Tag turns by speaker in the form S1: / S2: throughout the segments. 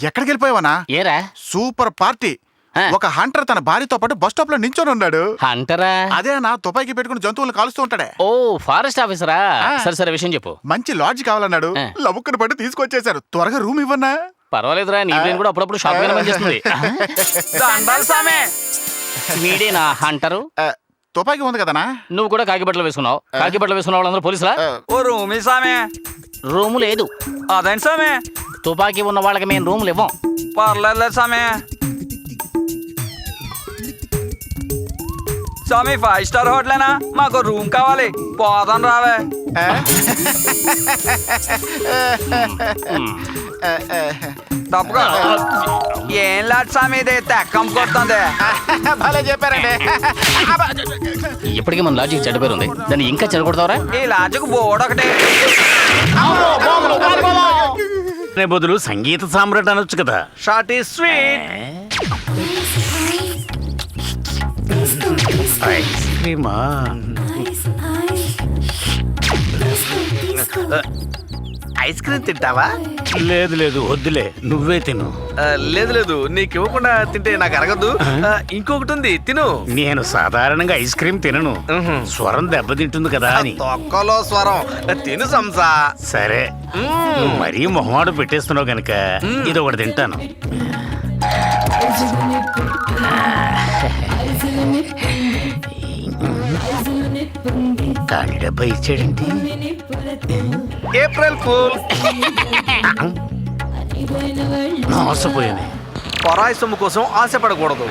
S1: ఎక్కడికి వెళ్ళిపోయావనా?
S2: ఏరా
S1: super party. ఒక హంటర్ తన భార్యతో పాటు బస్ స్టాప్ లో నించొని ఉన్నాడు.
S2: హంటరా?
S1: అదే నా తుపాకీ పెట్టుకుని జంతువులను కాలుస్తూ ఉంటాడే.
S2: ఓ ఫారెస్ట్ ఆఫీసరా? సరే సరే విషయం చెప్పు.
S1: మంచి లాడ్జ్ కావాలన్నాడు. లవుక్కుని పట్టి తీసుకొచ్చేసారు. త్వరగా రూమ్ ఇవ్వన్నా?
S2: పర్వాలేదురా, నీ బ్రెయిన్ కూడా అప్పుడప్పుడు షాప్ పనిచేస్తుంది. వీడేనా హంటరు?
S1: తుపాకీ ఉంది కదనా?
S2: నువ్వు కూడా కాకి బట్టలు వేసుకున్నావు. కాకి బట్టలు వేసుకున్న వాళ్ళందరూ పోలీసులా?
S3: ఓ రూమ్ సామే.
S2: రూము లేదు.
S3: అదేంటి సామే?
S2: తుపాకీ ఉన్న వాళ్ళకి మేము రూములు ఇవ్వం.
S3: పర్లేదు సామే. స్వామి 5 స్టార్ హోటలేనా? మాకు రూమ్ కావాలి. పోదాం రావే. తప్పుగా ఏం లాట్ స్వామి, ఇది తెక్కం కొడుతుంది.
S1: భలే చెప్పారండి.
S2: ఇప్పటికీ మన లాజిక్ చెడ్డ పేరు ఉంది, దాన్ని ఇంకా చెడగొడతావరా?
S3: ఈ లాజిక్ బోర్డు ఒకటి.
S4: బదులు సంగీత సామ్రాట్ అనొచ్చు కదా.
S3: Short is sweet.
S4: ఐస్ క్రీమా?
S3: ఐస్ క్రీమ్ తింటావా?
S4: లేదు లేదు, వద్దులే, నువ్వే తిను.
S3: లేదు లేదు, నీకు ఇవ్వకుండా తింటే నాకు అరగదు. ఇంకొకటి ఉంది, తిను.
S4: నేను సాధారణంగా ఐస్ క్రీమ్ తినను, స్వరం దెబ్బతింటుంది కదా అని.
S3: తొక్కలో స్వరం. తిను సంసా.
S4: సరే, నువ్వు మరీ మొహమాడు పెట్టేస్తున్నావు గనక ఇది ఒకటి తింటాను. ఖాళీ డబ్బా ఇచ్చాడండి.
S3: April fool.
S4: మోసపోయాను.
S3: పరాయి సొమ్ము కోసం ఆశపడకూడదు.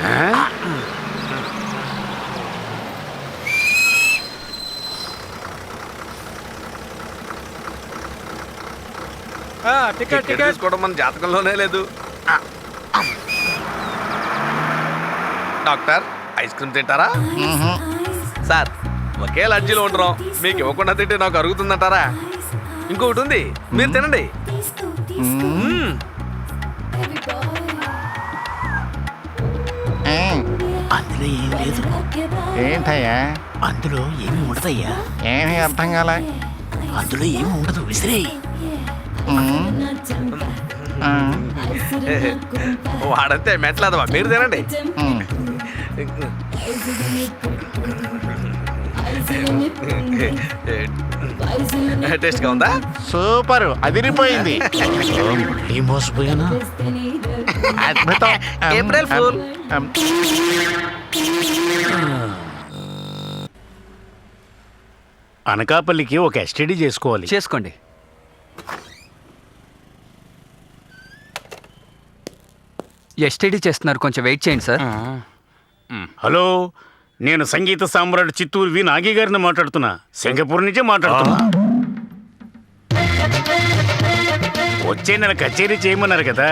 S3: టికెట్ తీసుకోవడం మన జాతకంలోనే లేదు. డాక్టర్, ఐస్ క్రీమ్ తింటారా? సార్, ఒకే లడ్జీలో ఉంటున్నాం, మీకు ఇవ్వకుండా తింటే నాకు అరుగుతుందంటారా? ఇంకొకటి ఉంది, మీరు తినండి.
S4: అందులో ఏం లేదు.
S1: ఏంటయ్యా?
S4: అందులో ఏమి ఉండదయ్యా.
S1: ఏమీ అర్థం కాలే.
S4: అందులో ఏమి ఉండదు, విసిరే.
S3: వాడంతే మెట్లదవా, మీరు తినండి. టేస్ట్ గా ఉందా?
S1: సూపర్, అదిరిపోయింది.
S4: మళ్ళీ మోసపోయానా?
S1: అద్భుతం.
S3: April fool.
S4: అనకాపల్లికి ఒక ఎస్టీడీ చేసుకోవాలి.
S3: చేసుకోండి. ఎస్టీడీ చేస్తున్నారు, కొంచెం వెయిట్ చేయండి సార్.
S4: హలో, నేను సంగీత సామ్రాట్ చిత్తూరు వి నాగి గారిని మాట్లాడుతున్నా. సింగపూర్ నుంచే మాట్లాడుతున్నా. వచ్చే నెల కచేరీ చేయమన్నారు కదా,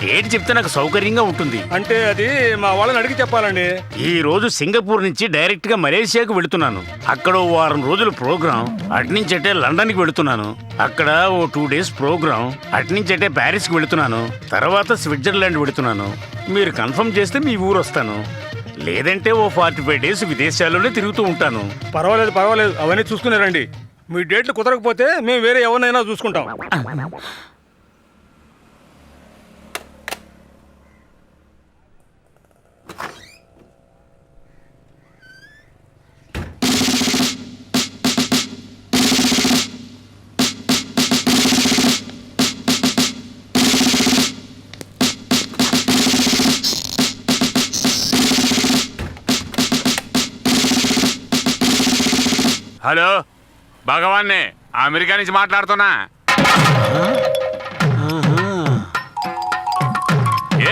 S4: డేట్ చెప్తే నాకు సౌకర్యంగా ఉంటుంది.
S5: అంటే అది మా వాళ్ళని అడిగి చెప్పాలండి.
S4: ఈ రోజు సింగపూర్ నుంచి డైరెక్ట్ గా మలేషియాకు వెళుతున్నాను. అక్కడ ఓ వారం రోజులు ప్రోగ్రాం. అట్నుంచటే లండన్ కి వెళుతున్నాను. అక్కడ ఓ 2 days ప్రోగ్రాం. అట్నుంచటే ప్యారిస్ కి వెళుతున్నాను. తర్వాత స్విట్జర్లాండ్ వెళుతున్నాను. మీరు కన్ఫర్మ్ చేస్తే మీ ఊరు వస్తాను, లేదంటే ఓ 45 days విదేశాల్లోనే తిరుగుతూ ఉంటాను.
S5: పర్వాలేదు పర్వాలేదు, అవన్నీ చూసుకున్నారండి. మీ డేట్లు కుదరకపోతే మేము వేరే ఎవరినైనా చూసుకుంటాం.
S6: హలో, భగవాన్ని అమెరికా నుంచి మాట్లాడుతున్నా.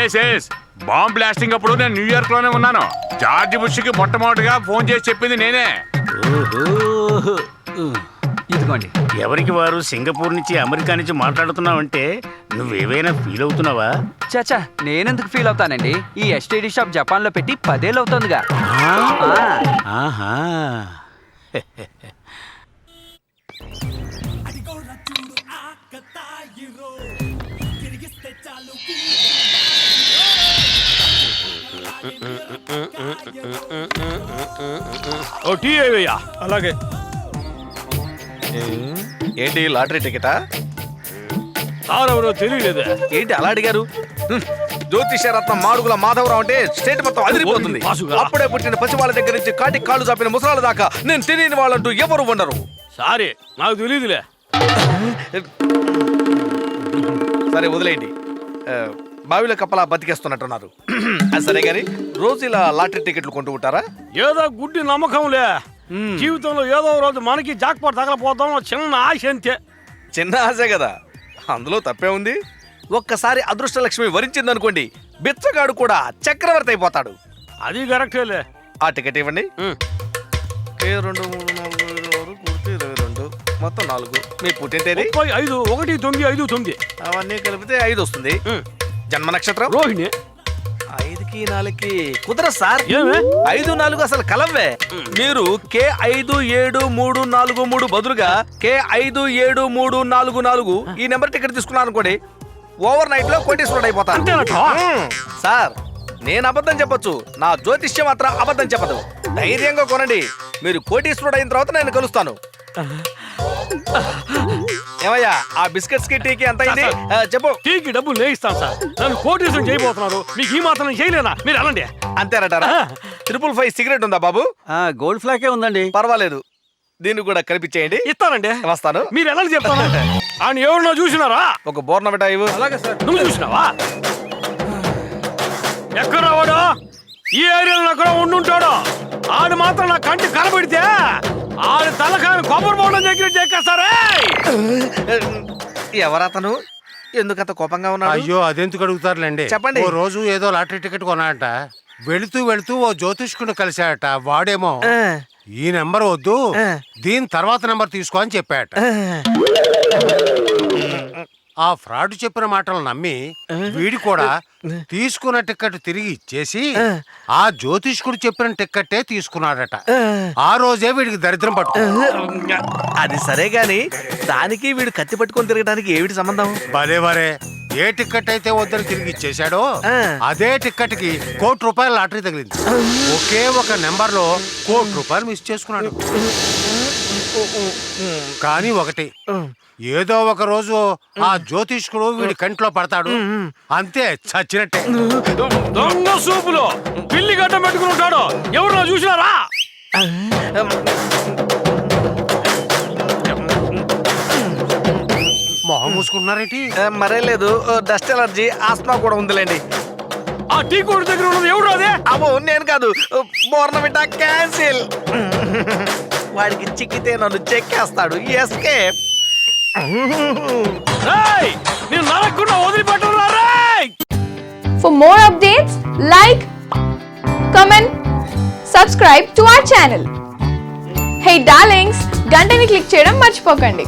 S6: ఎస్ బాంబ్ బ్లాస్టింగ్ అప్పుడు నేను న్యూయార్క్ లోనే ఉన్నాను. జార్జ్ బుష్కి మొట్టమొదటిగా ఫోన్ చేసి చెప్పింది నేనే.
S3: ఇదిగోండి.
S4: ఎవరికి వారు సింగపూర్ నుంచి అమెరికా నుంచి మాట్లాడుతున్నావంటే నువ్వేవైనా ఫీల్ అవుతున్నావా?
S3: చాచా, నేనెందుకు ఫీల్ అవుతానండి? ఈ ఎస్టీడీ షాప్ జపాన్ లో పెట్టి 10 ఏళ్ళు అవుతుందిగా.
S4: ఆహా.
S5: ఓ టీ అయ్యా. అలాగే.
S3: ఏంటి లాటరీ టికెటా?
S5: సార్ ఎవరో తెలియలేదే.
S3: ఏంటి అలా అడిగారు? జ్యోతిష రత్నం మాడుగుల మాధవరావు అంటే స్టేట్ మొత్తం అదిరిపోతుంది.
S5: పాసుగా.
S3: అప్పుడే పుట్టిన పసి వాళ్ళ దగ్గర నుంచి కాటికి కాళ్ళు చాపిన ముసలాల దాకా నేను తెలియని వాళ్ళంటూ ఎవరు ఉండరు.
S5: సారీ, నాకు తెలియదులే.
S3: సరే వదిలేయండి. బావిలో కప్పలా బతికేస్తున్నట్టున్నారు. అది సరే గాని రోజు ఇలా లాటరీ టికెట్లు కొంటూ ఉంటారా?
S5: ఏదో గుడ్డి నమ్మకంలే. జీవితంలో ఏదో రోజు మనకి జాక్పాట్ తగలపోతాం చిన్న ఆశ అంతే.
S3: చిన్న ఆశే కదా, అందులో తప్పే ఉంది. ఒక్కసారి అదృష్ట లక్ష్మి వరించిందనుకోండి, బిచ్చగాడు కూడా చక్రవర్తి అయిపోతాడు.
S5: అది కరెక్టేలే.
S3: ఆ టికెట్ ఇవ్వండి. K 2 3 4 5 6 కూడితే 22 మొత్తం 4. మీ పుట్టిన
S5: 5 1 9 5 9
S3: అవన్నీ కలిపితే 5 వస్తుంది. జన్మ నక్షత్రం
S5: రోహిణి.
S3: 5కి 4కి కుదరదు సార్.
S5: ఏమే?
S3: 5 4 అసలు కలవే. మీరు K5 7 3 4 3 బదులుగా K5 7 3 4 4 ఈ నెంబర్ టికెట్ తీసుకున్నాను అనుకోండి, ఓవర్ నైట్ లో కోటీశ్వరుడు అయిపోతాను.
S5: అంతేనట?
S3: సార్ నేను అబద్ధం చెప్పొచ్చు, నా జ్యోతిష్యం మాత్రం అబద్ధం చెప్పదు. ధైర్యంగా కొనండి, మీరు కోటీశ్వరుడు అయిన తర్వాత నేను కలుస్తాను. ఏమయ్యా ఆ బిస్కెట్స్ కి టీకి ఎంత అయింది? చెప్పు.
S5: టీకి డబ్బులు నేయిస్తాను సార్. నన్ను కోటీశ్వరం చేయబోతున్నారు, మీకు ఈ మాత్రం చేయలేనా? మీరు అనండి.
S3: అంతేనంటారా? 555 సిగరెట్ ఉందా బాబు?
S7: గోల్డ్ ఫ్లాకే ఉందండి.
S3: పర్వాలేదు, దీన్ని కూడా కలిపిచ్చేయండి.
S5: ఇస్తానండి.
S3: వస్తాను.
S5: మీరు ఎలా చెప్తాను? ఆయన ఎవరు చూసినారా?
S3: ఒక బోర్నవిటా ఇవ్వు.
S5: అలాగే సార్. నువ్వు చూసినావా? ఎక్కడ రావాడు? ఈ ఏరియాలో ఎక్కడ ఉండుంటాడు. ఆడు మాత్రం నా కంటి కనబడితే ఆడు తలకాయను కొబ్బరి బోండం దగ్గర చెక్కేస్తారే.
S3: ఎవరతను? ఎందుకంత కోపంగా ఉన్నాడు?
S8: అయ్యో అదెందుకు అడుగుతారులేండి.
S3: చెప్పండి.
S8: ఓ రోజు ఏదో లాటరీ టికెట్ కొన్నాడట. వెళుతూ వెళుతూ ఓ జ్యోతిష్కుని కలిశాడట. వాడేమో ఈ నెంబర్ వద్దు, దీని తర్వాత నెంబర్ తీసుకో అని చెప్పాడట. ఆ ఫ్రాడ్ చెప్పిన మాటలు నమ్మి వీడి కూడా తీసుకున్న టికెట్ తిరిగి ఇచ్చేసి ఆ జ్యోతిష్కుడు చెప్పిన టిక్కెట్టే తీసుకున్నాడట. ఆ రోజే వీడికి దరిద్రం పట్టు.
S3: అది సరే గాని దానికి వీడు కత్తి పట్టుకొని తిరగడానికి ఏమిటి సంబంధం?
S8: భలే ఏ టికెట్ అయితే వద్దని తిరిగి ఇచ్చేశాడో అదే టికెట్ కి ₹1,00,00,000 లాటరీ తగిలింది. ఒకే ఒక నెంబర్ లో ₹1,00,00,000 మిస్ చేసుకున్నాడు. కానీ ఒకటి, ఏదో ఒక రోజు ఆ జ్యోతిష్కుడు వీడి కంట్లో పడతాడు, అంతే చచ్చినట్టే.
S5: దొంగ సూపులో పిల్లి గడ్డ పెట్టుకుని ఉంటాడు. ఎవరు చూసినారా?
S8: మొహం మూసుకున్నారేంటి?
S3: మరే లేదు, డస్ట్ ఎలర్జీ ఆస్మా కూడా ఉందిలేండి.
S5: ఆ టీ కోడి దగ్గర ఉన్నది ఎవరు? అదే
S3: అమ్మో నేను కాదు, బోర్నవిటా క్యాన్సిల్. వాడికి చిక్కితే నన్ను చెక్కేస్తాడు. ఎస్కేప్.
S5: నేను నరకుండా వదిలిపెట్టరా?
S9: For more updates, like, comment, subscribe to our channel. Hey darlings, గంటని click చేయడం మర్చిపోకండి.